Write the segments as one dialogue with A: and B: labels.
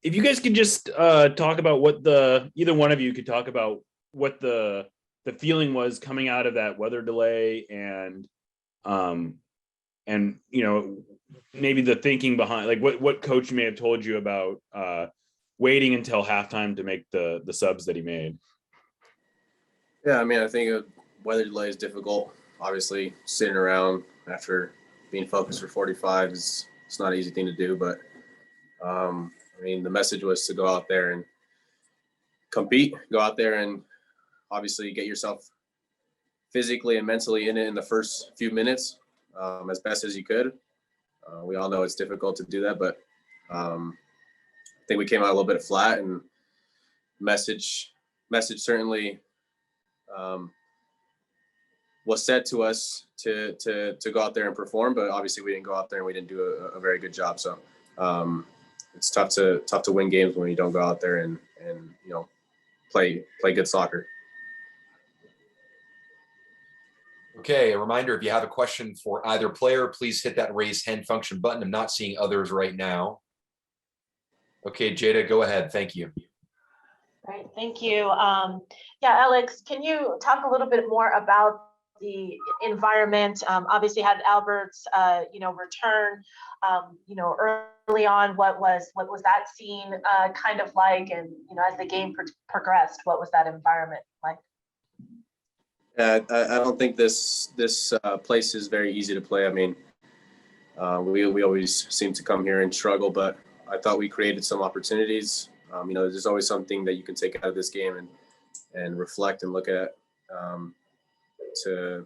A: if you guys could just talk about what either one of you could talk about what the feeling was coming out of that weather delay, and maybe the thinking behind, like what coach may have told you about waiting until halftime to make the subs that he made.
B: Yeah, I mean, I think a weather delay is difficult. Obviously, sitting around after being focused for 45 it's not an easy thing to do, but I mean, the message was to go out there and compete, go out there and obviously get yourself physically and mentally in it in the first few minutes as best as you could. We all know it's difficult to do that, but I think we came out a little bit flat, and message certainly was said to us to go out there and perform, but obviously we didn't go out there and we didn't do a very good job. So it's tough to win games when you don't go out there and play good soccer.
C: Okay, a reminder, if you have a question for either player, please hit that raise hand function button. I'm not seeing others right now. Okay, Jada, go ahead. Thank you.
D: Great, thank you. Yeah, Alex, can you talk a little bit more about the environment? Obviously had Albert's return early on. What was that scene kind of like, and as the game progressed, what was that environment like?
B: I don't think this place is very easy to play. I mean, we always seem to come here and struggle, but I thought we created some opportunities. There's always something that you can take out of this game and reflect and look at to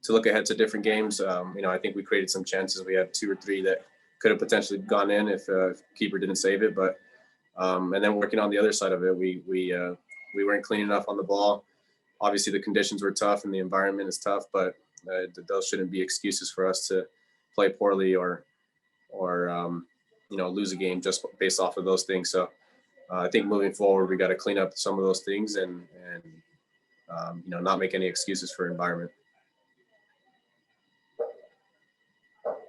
B: look ahead to different games. I think we created some chances. We had 2 or 3 that could have potentially gone in if keeper didn't save it. But and then working on the other side of it, we weren't clean enough on the ball. Obviously, the conditions were tough and the environment is tough, but those shouldn't be excuses for us to play poorly or lose a game just based off of those things. So I think moving forward, we got to clean up some of those things and not make any excuses for environment.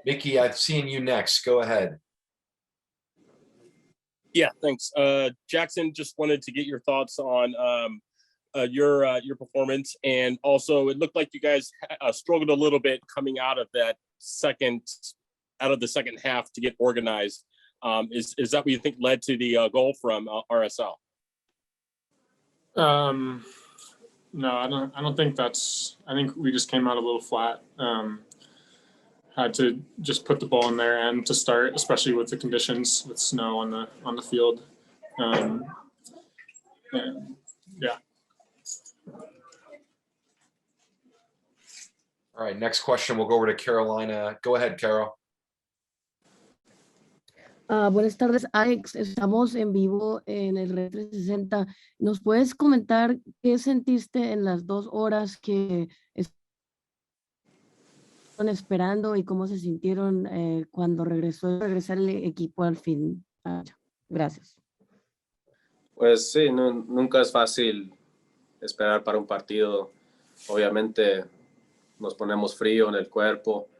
C: Mickey, I've seen you next. Go ahead.
E: Yeah, thanks. Jackson, just wanted to get your thoughts on your performance, and also it looked like you guys struggled a little bit coming out of the second half to get organized. Is that what you think led to the goal from RSL?
F: No, I don't think that's. I think we just came out a little flat. Had to just put the ball in their end to start, especially with the conditions with snow on the field. Yeah.
C: All right, next question. We'll go over to Carolina. Go ahead, Carol.
G: Buenas tardes, Alex. Estamos en vivo en el Red 360. ¿Nos puedes comentar qué sentiste en las 2 horas que estaban esperando y cómo se sintieron cuando regresar el equipo al fin? Gracias.
B: Pues sí, nunca es fácil esperar para un partido. Obviamente nos ponemos frío en el cuerpo.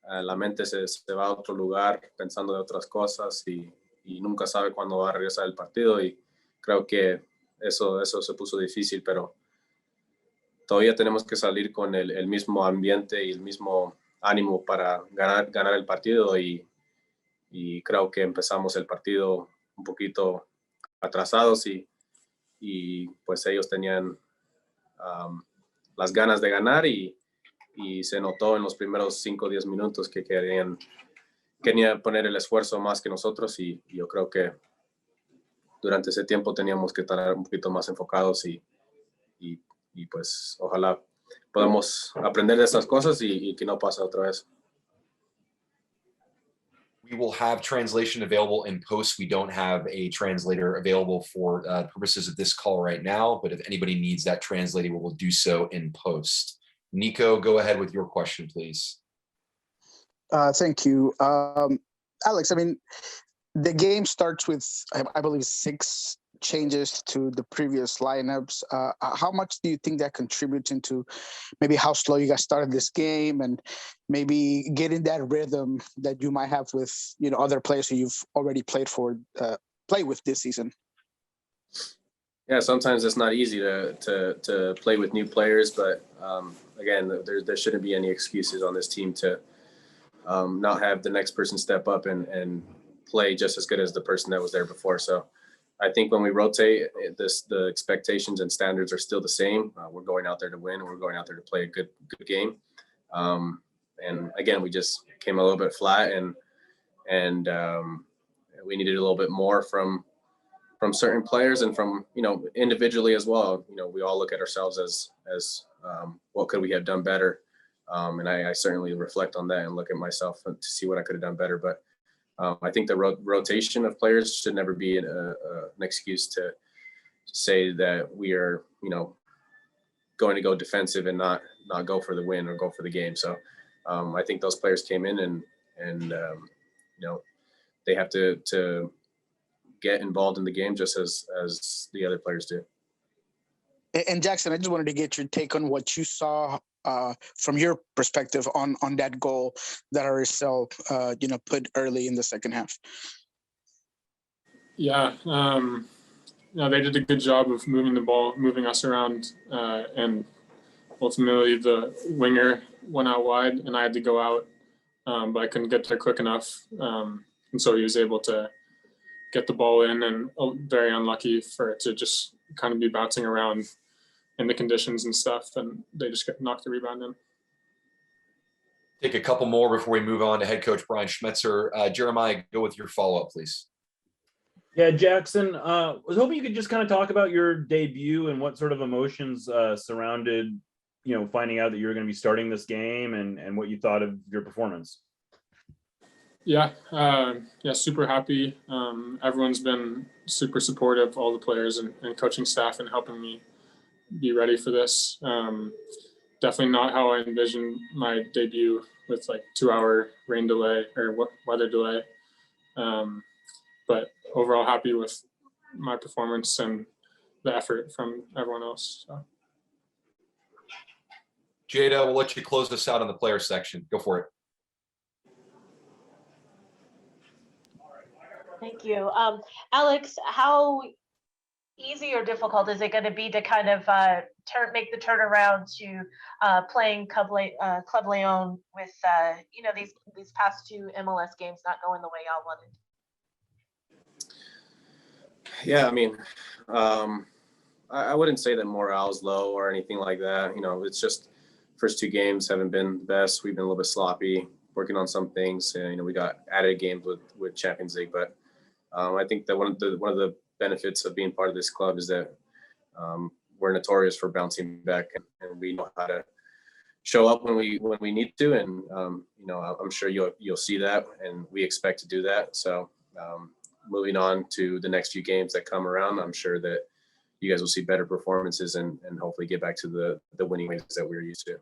B: La mente se va a otro lugar pensando en otras cosas y nunca sabe cuándo va a regresar el partido, y creo que eso se puso difícil, pero todavía tenemos que salir con el mismo ambiente y el mismo ánimo para ganar el partido, y creo que empezamos el partido un poquito atrasados y pues ellos tenían las ganas de ganar y se notó en los primeros 5 o 10 minutos que querían poner el esfuerzo más que nosotros, y yo creo que durante ese tiempo teníamos que estar un poquito más enfocados y pues ojalá podamos aprender de estas cosas y que no pase otra vez.
C: We will have translation available in post. We don't have a translator available for purposes of this call right now, but if anybody needs that translated, we will do so in post. Nico, go ahead with your question, please.
H: Thank you. Alex, I mean, the game starts with, I believe, 6 changes to the previous lineups. How much do you think that contributes into maybe how slow you guys started this game and maybe getting that rhythm that you might have with, other players who you've already played for play with this season?
B: Yeah, sometimes it's not easy to play with new players, but again, there shouldn't be any excuses on this team to not have the next person step up and play just as good as the person that was there before. So I think when we rotate, the expectations and standards are still the same. We're going out there to win. We're going out there to play a good game. And again, we just came a little bit flat, and we needed a little bit more from certain players and from, individually as well. We all look at ourselves as what could we have done better. And I certainly reflect on that and look at myself to see what I could have done better. But I think the rotation of players should never be an excuse to say that we are, going to go defensive and not go for the win or go for the game. So I think those players came in and they have to get involved in the game just as the other players do.
H: And Jackson, I just wanted to get your take on what you saw from your perspective on that goal that RSL put early in the second half.
F: Yeah, they did a good job of moving the ball, moving us around, and ultimately the winger went out wide and I had to go out, but I couldn't get there quick enough, and so he was able to get the ball in, and very unlucky for it to just kind of be bouncing around in the conditions and stuff, and they just knocked the rebound in.
C: Take a couple more before we move on to head coach Brian Schmetzer. Jeremiah, go with your follow-up, please.
A: Yeah, Jackson, was hoping you could just kind of talk about your debut and what sort of emotions surrounded, finding out that you were going to be starting this game and what you thought of your performance.
F: Yeah, super happy. Everyone's been super supportive, all the players and coaching staff, and helping me be ready for this. Definitely not how I envisioned my debut with 2-hour rain delay or weather delay. But overall happy with my performance and the effort from everyone else. So.
C: Jada, we'll let you close this out on the player section. Go for it.
D: Thank you. Alex, how easy or difficult is it going to be to kind of make the turnaround to playing Club Leon with these past 2 MLS games not going the way y'all wanted?
B: Yeah, I mean, I wouldn't say that morale's low or anything like that. It's just first 2 games haven't been the best. We've been a little bit sloppy, working on some things. We got added games with Champions League, but I think that one of the benefits of being part of this club is that we're notorious for bouncing back, and we know how to show up when we need to. And I'm sure you'll see that, and we expect to do that. So moving on to the next few games that come around, I'm sure that you guys will see better performances and hopefully get back to the winning ways that we're used to.